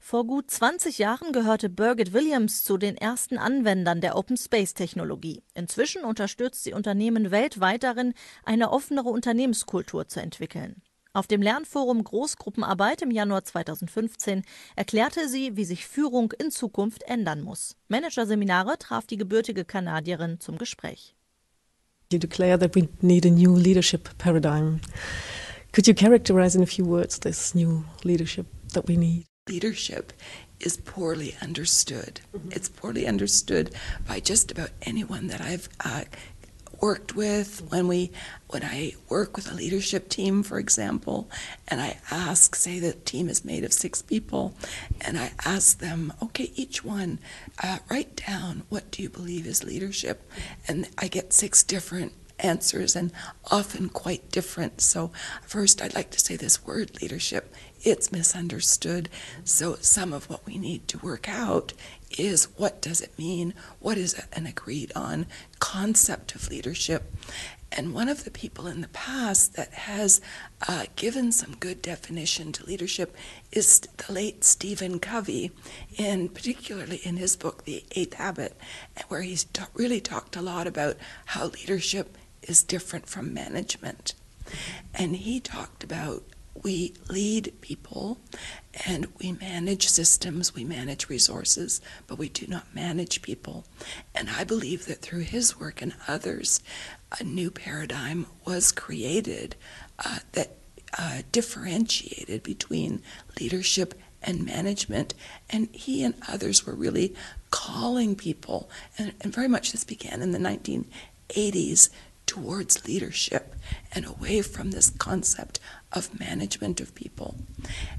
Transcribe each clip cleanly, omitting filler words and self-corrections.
Vor gut 20 Jahren gehörte Birgitt Williams zu den ersten Anwendern der Open-Space-Technologie. Inzwischen unterstützt sie Unternehmen weltweit darin, eine offenere Unternehmenskultur zu entwickeln. Auf dem Lernforum Großgruppenarbeit im Januar 2015 erklärte sie, wie sich Führung in Zukunft ändern muss. Managerseminare traf die gebürtige Kanadierin zum Gespräch. You declare that we need a new leadership paradigm. Could you characterize in a few words this new leadership that we need? Leadership is poorly understood. It's poorly understood by just about anyone that I've worked with. When I work with a leadership team, for example, and I ask, say the team is made of 6 people, and I ask them, okay, each one, write down what do you believe is leadership, and I get 6 different answers and often quite different. So first I'd like to say this word leadership, it's misunderstood. So some of what we need to work out is, what does it mean? What is an agreed on concept of leadership? And one of the people in the past that has given some good definition to leadership is the late Stephen Covey, particularly in his book, The 8th Habit, where he's really talked a lot about how leadership is different from management. And he talked about, we lead people and we manage systems, we manage resources, but we do not manage people. And I believe that through his work and others, a new paradigm was created that differentiated between leadership and management. And he and others were really calling people, and very much this began in the 1980s, towards leadership and away from this concept of management of people.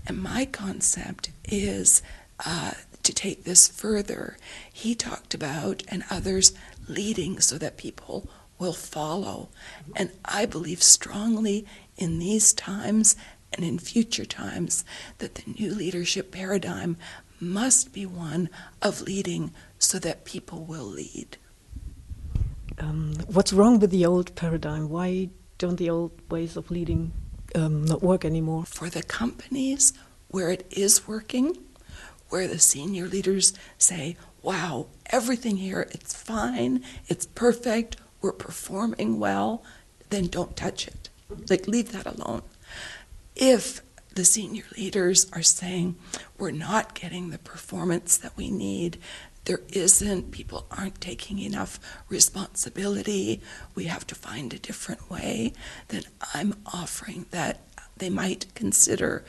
And my concept is to take this further. He talked about, and others, leading so that people will follow. And I believe strongly in these times and in future times that the new leadership paradigm must be one of leading so that people will lead. What's wrong with the old paradigm? Why don't the old ways of leading not work anymore? For the companies where it is working, where the senior leaders say, wow, everything here, it's fine, it's perfect, we're performing well, then don't touch it. Like, leave that alone. If the senior leaders are saying, we're not getting the performance that we need, people aren't taking enough responsibility, we have to find a different way, then I'm offering that they might consider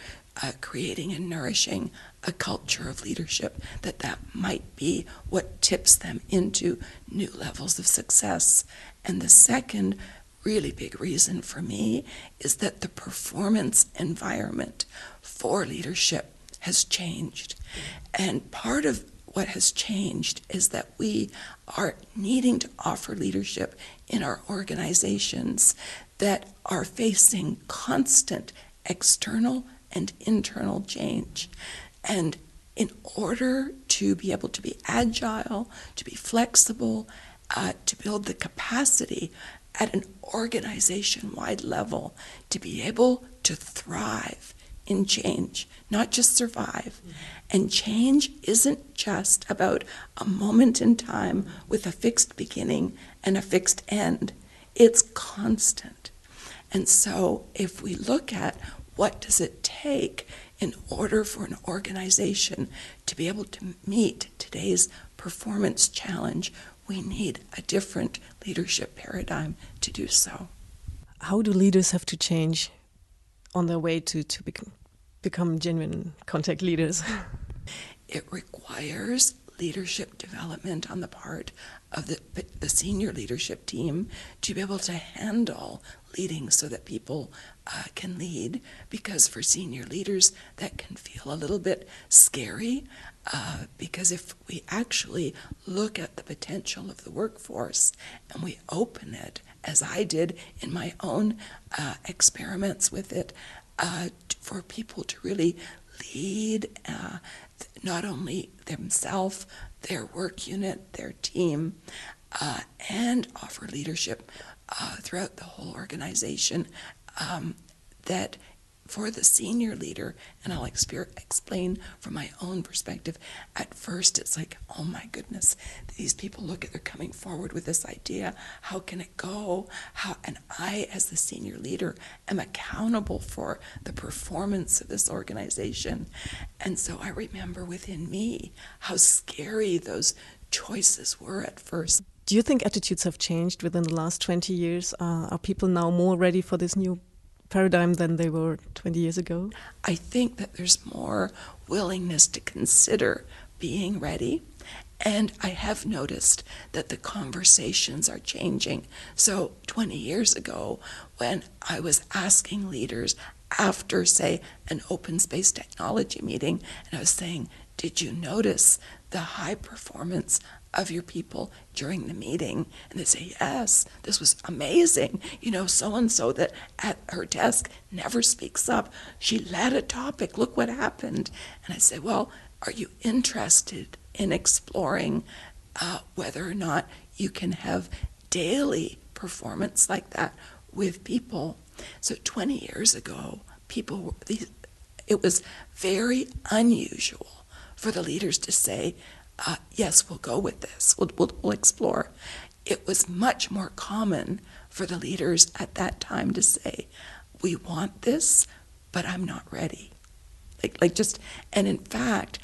creating and nourishing a culture of leadership, that might be what tips them into new levels of success. And the second really big reason for me is that the performance environment for leadership has changed. And part of what has changed is that we are needing to offer leadership in our organizations that are facing constant external and internal change. And in order to be able to be agile, to be flexible, to build the capacity at an organization-wide level to be able to thrive in change, not just survive. And change isn't just about a moment in time with a fixed beginning and a fixed end. It's constant. And so if we look at what does it take in order for an organization to be able to meet today's performance challenge, we need a different leadership paradigm to do so. How do leaders have to change on their way to become genuine contact leaders? It requires leadership development on the part of the senior leadership team to be able to handle leading so that people can lead, because for senior leaders that can feel a little bit scary, because if we actually look at the potential of the workforce and we open it, as I did in my own experiments with it, for people to really lead not only themselves, their work unit, their team, and offer leadership throughout the whole organization, that for the senior leader, and I'll explain from my own perspective, at first it's like, oh my goodness, these people, look at, they're coming forward with this idea. How can it go? And I, as the senior leader, am accountable for the performance of this organization. And so I remember within me how scary those choices were at first. Do you think attitudes have changed within the last 20 years? Are people now more ready for this new paradigm than they were 20 years ago? I think that there's more willingness to consider being ready. And I have noticed that the conversations are changing. So 20 years ago, when I was asking leaders after, say, an open space technology meeting, and I was saying, did you notice the high performance of your people during the meeting? And they say, yes, this was amazing. You know, so-and-so that at her desk never speaks up. She led a topic. Look what happened. And I say, well, are you interested in exploring whether or not you can have daily performance like that with people? So 20 years ago, it was very unusual for the leaders to say, yes, we'll go with this, we'll explore. It was much more common for the leaders at that time to say, we want this, but I'm not ready. And in fact,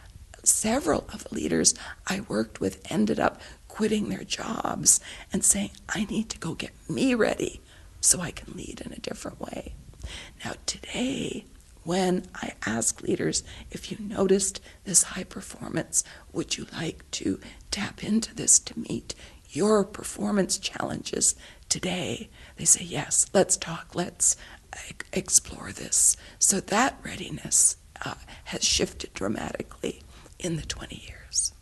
several of the leaders I worked with ended up quitting their jobs and saying, I need to go get me ready so I can lead in a different way. Now today, when I ask leaders, if you noticed this high performance, would you like to tap into this to meet your performance challenges today? They say, yes, let's talk, let's explore this. So that readiness has shifted dramatically in the 20 years.